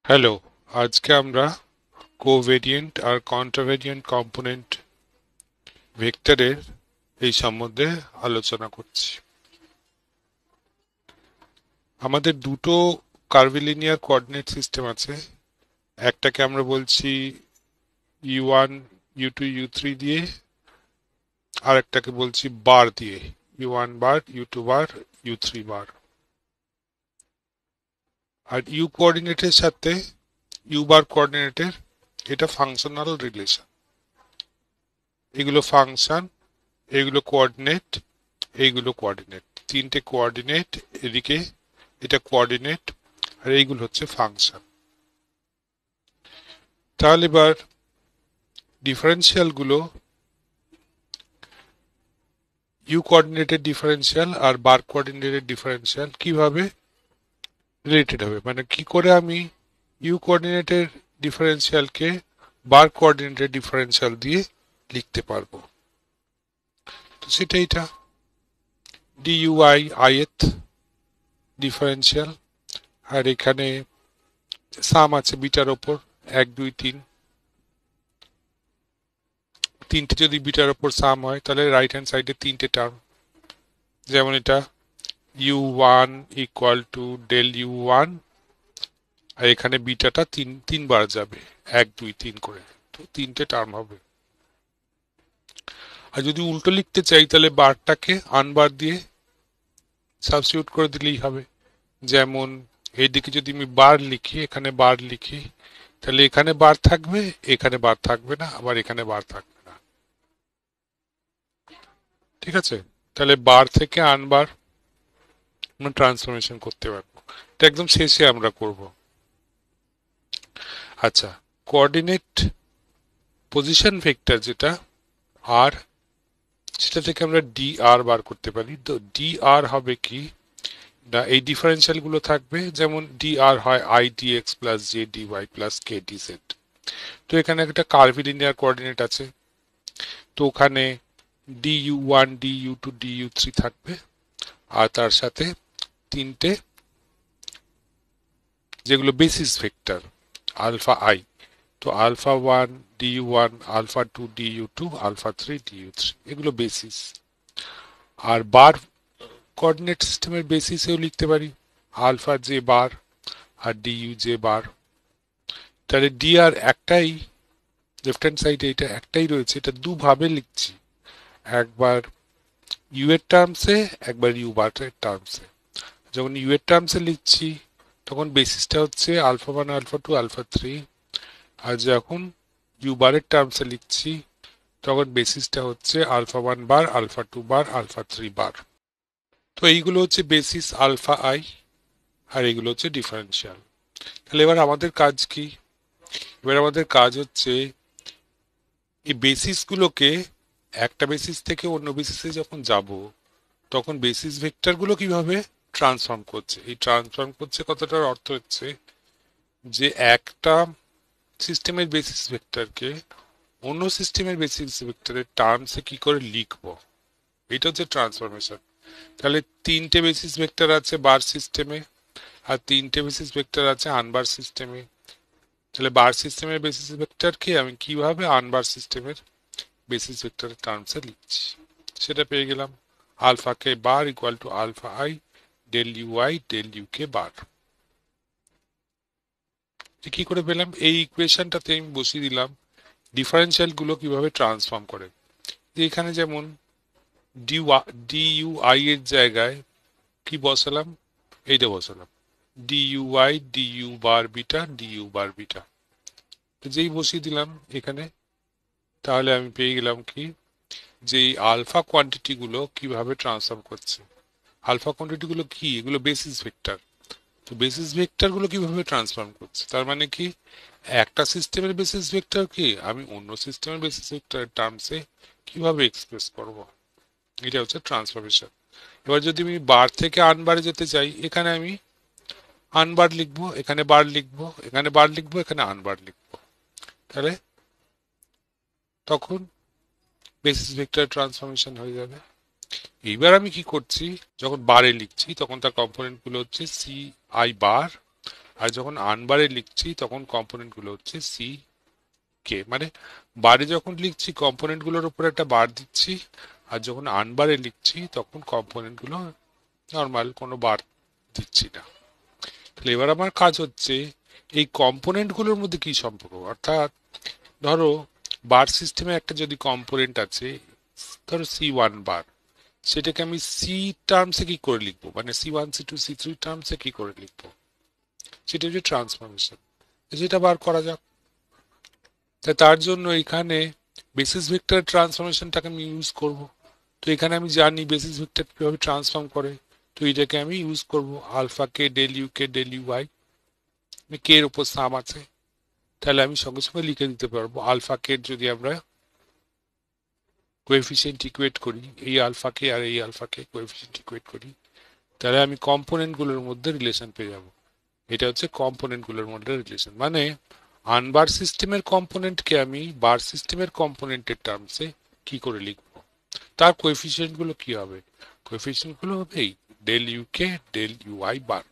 Hello, আজকে আমরা covariant আর কন্ট্রাভেরিয়েন্ট component ভেক্টরের এই সম্বন্ধে আলোচনা করছি। আমাদের দুটো কার্ভিলিনিয়ার কোঅর্ডিনেট সিস্টেম আছে। একটাকে আমরা বলছি u1 u2 u3 দিয়ে, আর একটাকে বলছি বার দিয়ে, u1 bar u2 bar u3 bar. Are you কোঅর্ডিনেটের সাথে ইউ বার কোঅর্ডিনেটের এটা ফাংশনাল রিলেশন। এগুলো ফাংশন, এগুলো কোঅর্ডিনেট, এইগুলো কোঅর্ডিনেট, তিনটে কোঅর্ডিনেট। এদিকে এটা কোঅর্ডিনেট আর এইগুলো হচ্ছে ফাংশন। তাহলে এবার ডিফারেন্সিয়াল গুলো ইউ কোঅর্ডিনেটের ডিফারেন্সিয়াল আর বার কোঅর্ডিনেটের ডিফারেন্সিয়াল কিভাবে রিলেটেড হবে, মানে কি করে আমি ইউ কোঅর্ডিনেটের ডিফারেন্সিয়ালকে বার কোঅর্ডিনেটের ডিফারেন্সিয়াল দিয়ে লিখতে পারবো। তো সেটা এটা ডিইউআই আইএথ ডিফারেন্সিয়াল, আর এখানে সাম আছে বিটার ওপর 1 2 3। তিনটে যদি বিটার ওপর সাম হয় তাহলে রাইট হ্যান্ড সাইডে তিনটে টার্ম, যেমন এটা u1 equal to del u1, আর এখানে বিটাটা তিনবার যাবে 1 2 3 করে, তো তিনটে টার্ম হবে। আর যদি উল্টো লিখতে চাই তাহলে বারটাকে আনবার দিয়ে সাবস্টিটিউট করে দিলেই হবে। যেমন এইদিকে যদি আমি বার লিখি, এখানে বার লিখি, তাহলে এখানে বার থাকবে, এখানে বার থাকবে না, আবার এখানে বার থাকবে না। ঠিক আছে, তাহলে বার থেকে আনবার আমরা ট্রান্সফরমেশন করতে পারবো। এটা একদম শেষে আমরা করব। আচ্ছা, কোঅর্ডিনেট পজিশন ভেক্টর যেটা আর, সেটা থেকে আমরা ডি আর বার করতে পারি। তো ডি আর হবে কি না, এই ডিফারেন্সিয়াল গুলো থাকবে, যেমন ডি আর হয় i d x plus j d y plus k d z. তো এখানে একটা কার্ভিলিনিয়ার কোঅর্ডিনেট আছে, তো ওখানে d u one d u two d u three থাকবে, আর তার সাথে তিনটে যেগুলো বেসিস ভেক্টর আলফা আই, তো alpha one d u one, alpha two d u two, alpha three d u three, এগুলো বেসিস। আর বার কোঅর্ডিনেট সিস্টেমের বেসিসেও লিখতে পারি আলফা জে বার আর ডিইউ জে বার। তাহলে ডি আর একটাই, লেফট হ্যান্ড সাইডে এটা একটাই রয়েছে, এটা দুভাবে লিখছি, একবার ইউ এর টার্মসে, একবার ইউ বারের টার্মসে। যখন ইউ এর টার্মসে লিখছি তখন বেসিসটা হচ্ছে alpha one alpha two alpha three, আর যখন ইউ বারের টার্মসে লিখছি তখন বেসিসটা হচ্ছে alpha one bar, alpha two bar, alpha three bar. তো এইগুলো হচ্ছে বেসিস আলফা আই, আর এইগুলো হচ্ছে ডিফারেন্সিয়াল। তাহলে এবার আমাদের কাজ কি? এবার আমাদের কাজ হচ্ছে এই বেসিস গুলোকে একটা বেসিস থেকে অন্য বেসিসে যখন যাব তখন বেসিস ভেক্টর গুলো কিভাবে ট্রান্সফর্ম করছে, এই ট্রান্সফর্ম করছে কথাটার অর্থ হচ্ছে যে একটা সিস্টেমের বেসিস ভেক্টরকে অন্য সিস্টেমের বেসিস ভেক্টরের টার্মসে কি করে লিখবো, এটা হচ্ছে ট্রান্সফরমেশন। তাহলে তিনটে বেসিস ভেক্টর আছে বার সিস্টেমে, আর তিনটে বেসিস ভেক্টর আছে আনবার সিস্টেমে। তাহলে বার সিস্টেমের বেসিস ভেক্টরকে আমি কিভাবে আনবার সিস্টেমের বেসিস ভেক্টরের টার্মসে লিখছি সেটা পেয়ে গেলাম। Alpha k bar equal to alpha i del u i del u k bar. কি করে পেলাম? এই ইকুয়েশনটাতে আমি বসিয়ে দিলাম ডিফারেন্সিয়াল গুলো কিভাবে ট্রান্সফর্ম করে। এখানে যেমন ডি ইউ আই এর জায়গায় কি বসালাম, এইটা বসালাম d u i d u bar beta d u bar beta. তো যেই বসিয়ে দিলাম এখানে, তাহলে আমি পেয়ে গেলাম কি, যে এই আলফা কোয়ান্টিটি গুলো কিভাবে ট্রান্সফর্ম করছে। আলফা কোয়ান্টিটি গুলো কি, এগুলো বেসিস ভেক্টর। তো বেসিস ভেক্টর গুলো কিভাবে ট্রান্সফর্ম করছে, তার মানে কি একটা সিস্টেমের বেসিস ভেক্টর কি আমি অন্য সিস্টেমের বেসিস ভেক্টরের টার্মসে কিভাবে এক্সপ্রেস করব, এটা হচ্ছে ট্রান্সফরমেশন। এবার যদি আমি বার থেকে আনবারে যেতে চাই, এখানে আমি আনবার লিখবো, এখানে বার লিখবো, এখানে বার লিখবো, এখানে আনবার লিখবো, তাহলে তখন বেসিস ভেক্টর ট্রান্সফরমেশন হয়ে যাবে। এইবার আমি কি করছি, যখন বারে লিখছি তখন তার কম্পোনেন্ট গুলো হচ্ছে সি আই বার আর যখন আনবারে লিখছি তখন কম্পোনেন্ট গুলো হচ্ছে সি কে, মানে বারে যখন লিখছি কম্পোনেন্ট গুলোর উপর একটা বার দিচ্ছি, আর যখন আনবারে লিখছি তখন কম্পোনেন্ট গুলো নর্মাল কোনো বার দিচ্ছি না। তাহলে এবার আমার কাজ হচ্ছে এই কম্পোনেন্ট গুলোর মধ্যে কি সম্পর্ক, অর্থাৎ ধরো বার সিস্টেমে একটা যদি কম্পোনেন্ট আছে, ধরো C1 বার, সেটাকে আমি সি টার্মসে কি করে লিখবো, মানে C1 C2 C3 টার্মসে কি করে লিখবো, সেটা হচ্ছে ট্রান্সফরমেশন। যেটা বার করা যাক, তাই তার জন্য এখানে বেসিস ভেক্টর ট্রান্সফরমেশনটাকে আমি ইউজ করব। তো এখানে আমি জানি বেসিস ভেক্টর কিভাবে ট্রান্সফর্ম করে, তো এটাকে আমি ইউজ করব alpha k del u k del u y, k এর উপর সাম আছে, তাহলে আমি সঙ্গে সঙ্গে লিখে দিতে পারবো আলফা কে যদি আমরা কোএফিসিয়েন্ট ইকুয়েট করি, এই আলফা কে আর এই আলফা কে কোএফিসিয়েন্ট ইকুয়েট করি, তাহলে আমি কম্পোনেন্ট গুলোর মধ্যে রিলেশন পেয়ে যাব। এটা হচ্ছে কম্পোনেন্ট গুলোর মধ্যে রিলেশন, মানে আনবার সিস্টেমের কম্পোনেন্টকে আমি বার সিস্টেমের কম্পোনেন্টের টার্মসে কি করে লিখবো, তার কোএফিসিয়েন্ট গুলো কি হবে, কোএফিসিয়েন্ট গুলো হবে এই del u k del u i bar,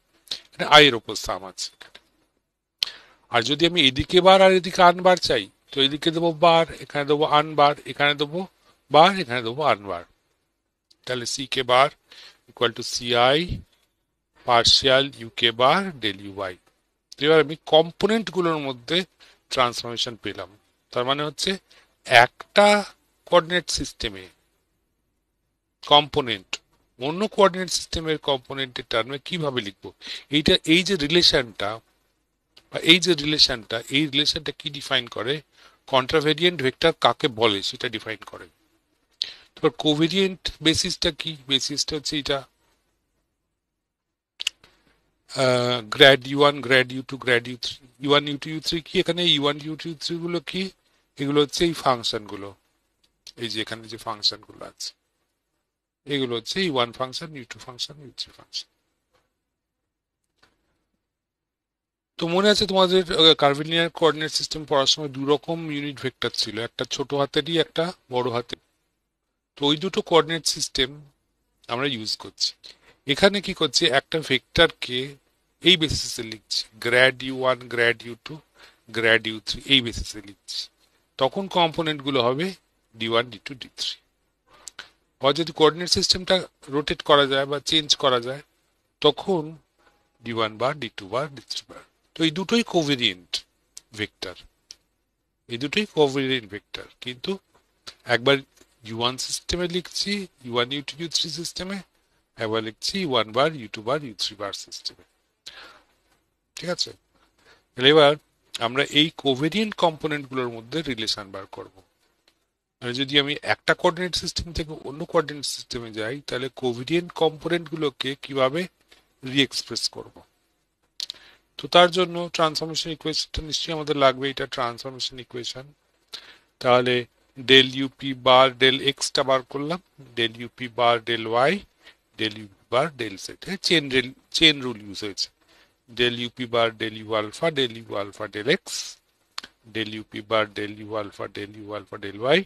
এটা আই এর উপর সাম আছে। আর যদি আমি এদিকে বার আর এদিকে আনবার চাই, তো এদিকে দেবো বার, এখানে দেবো আনবার, এখানে দেবো বার, এখানে দেবো আনবার, তাহলে c k bar equal to c i partial u k bar del u i. এবার আমি কম্পোনেন্ট গুলোর মধ্যে ট্রান্সফরমেশন পেলাম। তার মানে হচ্ছে একটা কোঅর্ডিনেট সিস্টেমে কম্পোনেন্ট অন্য কোঅর্ডিনেট সিস্টেমের কম্পোনেন্টের টার্মে কিভাবে লিখবো, এইটা এই যে রিলেশনটা বা এই রিলেশনটা কি ডিফাইন করে, কন্ট্রাভেরিয়েন্ট ভেক্টর কাকে বলে সেটা ডিফাইন করে। তারপর কোভেরিয়েন্ট বেসিসটা কি, বেসিসটা হচ্ছে এটা grad u one grad u two grad u three, u one u two u three কি, এখানে u one u two u three গুলো কি, এগুলো হচ্ছে এই ফাংশন গুলো, এই যে এখানে যে ফাংশন গুলো আছে এগুলো হচ্ছে u one function u two function u three function. তো মনে আছে তোমাদের কার্ভিলিনিয়ার কোঅর্ডিনেট সিস্টেম পড়ার সময় দু রকম ইউনিট ভেক্টর ছিল, একটা ছোট হাতেরই একটা বড় হাতের, তো ওই দুটো কোঅর্ডিনেট সিস্টেম আমরা ইউজ করছি। এখানে কি করছি, একটা ভেক্টরকে এই বেসিসে লিখছি grad u one grad u two grad u three, এই বেসিসে লিখছি, তখন কম্পোনেন্ট গুলো হবে d one d two d three. আর যদি কোঅর্ডিনেট সিস্টেমটা রোটেট করা যায় বা চেঞ্জ করা যায়, তখন ডি ওয়ান বার ডি টু বার ডি থ্রি বার। তো এই দুটোই কোভেরিয়েন্ট ভেক্টর, এই দুটোই কোভেরিয়েন্ট ভেক্টর, কিন্তু একবার ইউ ওয়ান সিস্টেমে লিখছি u one u two u three সিস্টেমে, একবার লিখছি u one bar u two bar u three bar সিস্টেমে। ঠিক আছে, এবার আমরা এই কোভেরিয়েন্ট কম্পোনেন্ট গুলোর মধ্যে রিলেশন বার করব। মানে যদি আমি একটা কোঅর্ডিনেট সিস্টেম থেকে অন্য কোঅর্ডিনেট সিস্টেমে যাই, তাহলে কোভেরিয়েন্ট কম্পোনেন্ট গুলোকে কিভাবে রিএক্সপ্রেস করব। তো তার জন্য ট্রান্সফরমেশন ইকুয়েশনটা নিশ্চয়ই আমাদের লাগবে, এটা ট্রান্সফরমেশন ইকুয়েশন। তাহলে ডেল ইউপি বার ডেল এক্সটা বার করলাম, del up bar del y del up bar del z, chain rule use হয়েছে, del up bar del u alpha del x, del up bar del u alpha del y,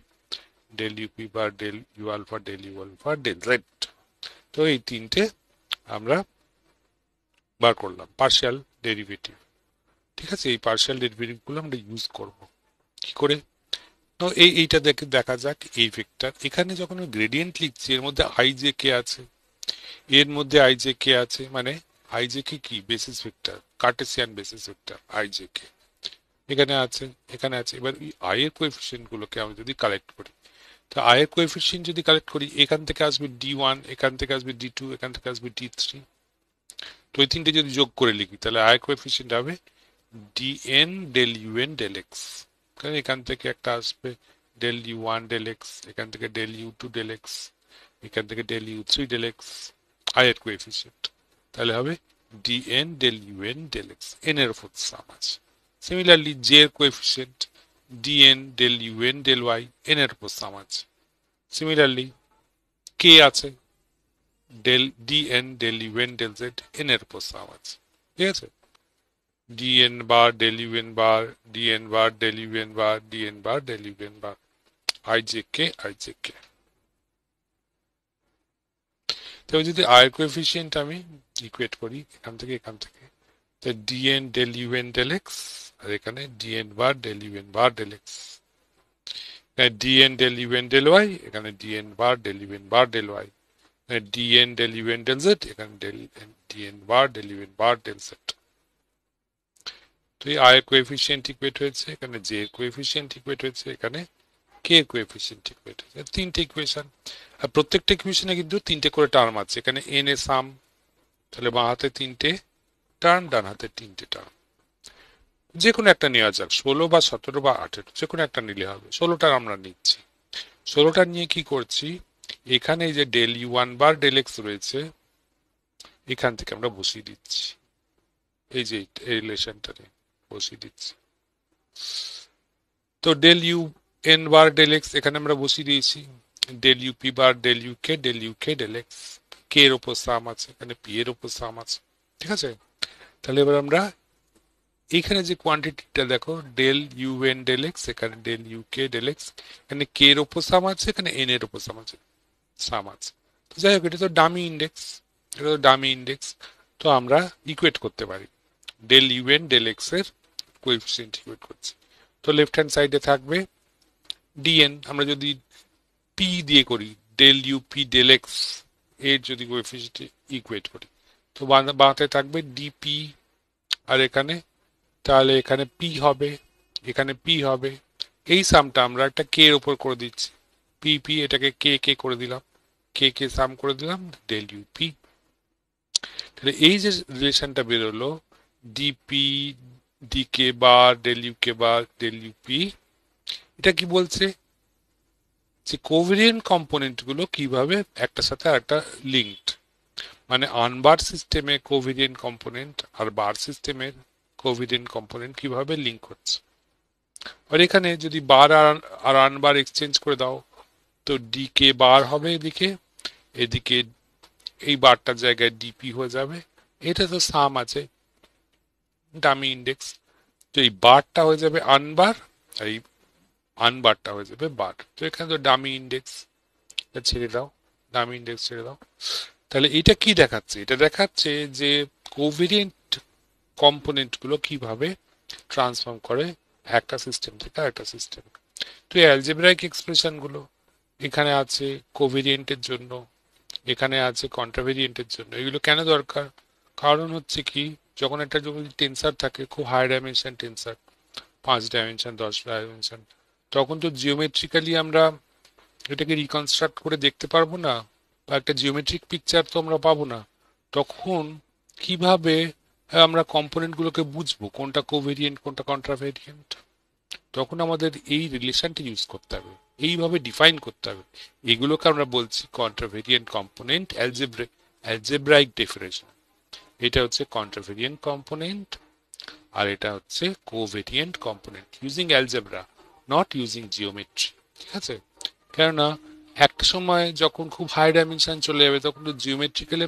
del up bar del u alpha del z। তো এই তিনটে আমরা বার করলাম partial derivative. ঠিক আছে, এই partial derivative গুলো আমরা ইউজ করব কি করে, তো এইটা দেখা যাক। এই ভেক্টর এখানে যখন গ্রেডিয়েন্ট লিখছি এর মধ্যে আই জে কে আছে, এর মধ্যে আই জে কে আছে, মানে আই জে কে কি basis vector, Cartesian basis vector I J K এখানে আছে, এখানে আছে। এবার এই আই এর কোএফিসিয়েন্ট গুলোকে আমি যদি কালেক্ট করি, তো আই এর কোএফিসিয়েন্ট যদি কালেক্ট করি, এখান থেকে আসবে ডি ওয়ান, এখান থেকে আসবে ডি টু, এখান থেকে আসবে ডি থ্রি, তো এই তিনটে যদি যোগ করে লিখি তাহলে আই এর কোএফিসিয়েন্ট হবে d n del u n del x, কারণ এখান থেকে একটা আসবে del u one del x, এখান থেকে del u two del x, এখান থেকে del u three del x, i এর কোএফিসিয়েন্ট, তাহলে হবে d n del u n del x, n এর উপর সাম আছে। সিমিলারলি জে এর coefficient dn del un del y, n এর উপর সাম আছে। সিমিলারলি কে আছে del dn del un del z, n এর উপর সাম আছে। ঠিক আছে, dn বার del un বার dn বার del un বার dn বার del un বার ijk ijk। তবে যদি আয়ের কোএফিসিয়েন্ট আমি ইকুয়েট করি এখান থেকে, তো dn del un del x আর এখানে dn বার del un বার del x, dn del un del y, এখানে dn বার del un বার del y, dn del un del z, এখানে dn বার del un বার del z। তো এই i এর coefficient equate হয়েছে, এখানে j এর coefficient equate হয়েছে, এখানে k এর কোএফিসিয়েন্ট ইকুয়েট হয়েছে। তিনটে ইকুয়েশন, আর প্রত্যেকটা ইকুয়েশনে কিন্তু তিনটে করে টার্ম আছে। এখানে n এ সাম, তাহলে বাঁ হাতে তিনটে টার্ম, ডান হাতে তিনটে টার্ম। যে কোনো একটা নেওয়া যাক, 16 বা 17 বা 18, যে কোনো একটা নিলে হবে। 16টা আমরা নিচ্ছি। 16টা নিয়ে কি করছি, এখানে এই যে del u one bar del x রয়েছে, এখান থেকে আমরা বসিয়ে দিচ্ছি, এই যে এই রিলেশনটা বসিয়ে দিচ্ছি। তো del u n bar del x এখানে আমরা বসিয়ে দিয়েছি, del u p bar del u k del x, k এর ওপর সাম আছে, এখানে পি এর ওপর সাম আছে। ঠিক আছে, তাহলে এবার আমরা এখানে যে কোয়ান্টিটিটা দেখো, del u n del x, এখানে del u k del x, এখানে কে এর ওপর সাম আছে, এখানে এন এর ওপর সাম আছে। তো যাই হোক, এটা তো ডামি ইন্ডেক্স, এটা তো ডামি ইন্ডেক্স। তো আমরা ইকুয়েট করতে পারি, del u n del x এর কোএফিসিয়েন্ট ইকুয়েট করছি। তো লেফট হ্যান্ড সাইডে থাকবে ডিএন, আমরা যদি পি দিয়ে করি, del u p del x এর যদি কোএফিসিয়েন্ট ইকুয়েট করি, তো বাঁতে থাকবে ডিপি, আর এখানে তাহলে এখানে পি হবে, এখানে পি হবে। এই সামটা আমরা একটা কে এর উপর করে দিচ্ছি, পি পি, এটাকে কে কে করে দিলাম, কে কে সাম করে দিলাম, ডেল ইউ পি। তাহলে এই যে রিলেশনটা বেরোলো, d p d k bar del u k bar del u p, এটা কি বলছে যে কোভেরিয়েন্ট কম্পোনেন্ট গুলো কিভাবে একটার সাথে আরেকটা লিঙ্কড, মানে আনবার সিস্টেমে কোভেরিয়েন্ট কম্পোনেন্ট আর বার সিস্টেমের কোভেরিয়েন্ট কম্পোনেন্ট কিভাবে লিঙ্ক হচ্ছে। আর এখানে যদি বার আর আনবার এক্সচেঞ্জ করে দাও, তো ডিকে বার হবে এদিকে, এদিকে এই বারটার জায়গায় ডিপি হয়ে যাবে। এটা তো সাম আছে, ডামি ইন্ডেক্স, তো এই বারটা হয়ে যাবে আনবার, আর এই আনবারটা হয়ে যাবে বার। তো এখানে তো ডামি ইন্ডেক্স ছেড়ে দাও, ডামি ইন্ডেক্স ছেড়ে দাও। তাহলে এটা কি দেখাচ্ছে, এটা দেখাচ্ছে যে কোভেরিয়েন্ট কম্পোনেন্ট গুলো কিভাবে ট্রান্সফর্ম করে একটা সিস্টেম থেকে আরেকটা সিস্টেম। তো এই অ্যালজেব্রাইক এক্সপ্রেশন গুলো এখানে আছে কোভেরিয়েন্টের জন্য, এখানে আছে কন্ট্রাভেরিয়েন্টের জন্য। এগুলো কেন দরকার, কারণ হচ্ছে কি, যখন একটা যদি টেন্সার থাকে, খুব হাই ডাইমেনশন টেন্সার, 5 ডাইমেনশন 10 ডাইমেনশন, তখন তো জিওমেট্রিক্যালি আমরা এটাকে রিকনস্ট্রাক্ট করে দেখতে পারবো না, বা একটা জিওমেট্রিক পিকচার তো আমরা পাবো না। তখন কিভাবে আমরা কম্পোনেন্ট গুলোকে বুঝবো, কোনটা কোভেরিয়েন্ট কোনটা কন্ট্রাভেরিয়েন্ট, তখন আমাদের এই রিলেশনটা ইউজ করতে হবে, এইভাবে ডিফাইন করতে হবে। এগুলোকে আমরা বলছি কন্ট্রাভেরিয়েন্ট কম্পোনেন্ট, অ্যালজেব্রাইক ডেফিনেশন। এটা হচ্ছে কন্ট্রাভেরিয়েন্ট কম্পোনেন্ট, আর এটা হচ্ছে covariant component using algebra, not using geometry. ঠিক আছে, কেননা একটা সময় যখন খুব হাই ডাইমেনশন চলে যাবে, তখন তো জিওমেট্রিক্যালি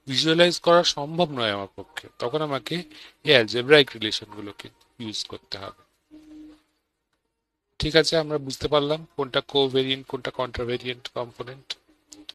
ভিজুয়ালাইজ করা সম্ভব নয় আমার পক্ষে, তখন আমাকে এই অ্যালজেব্রাইক রিলেশন গুলোকে ইউজ করতে হবে। ঠিক আছে, আমরা বুঝতে পারলাম কোনটা কোভেরিয়েন্ট কোনটা কন্ট্রাভেরিয়েন্ট কম্পোনেন্ট।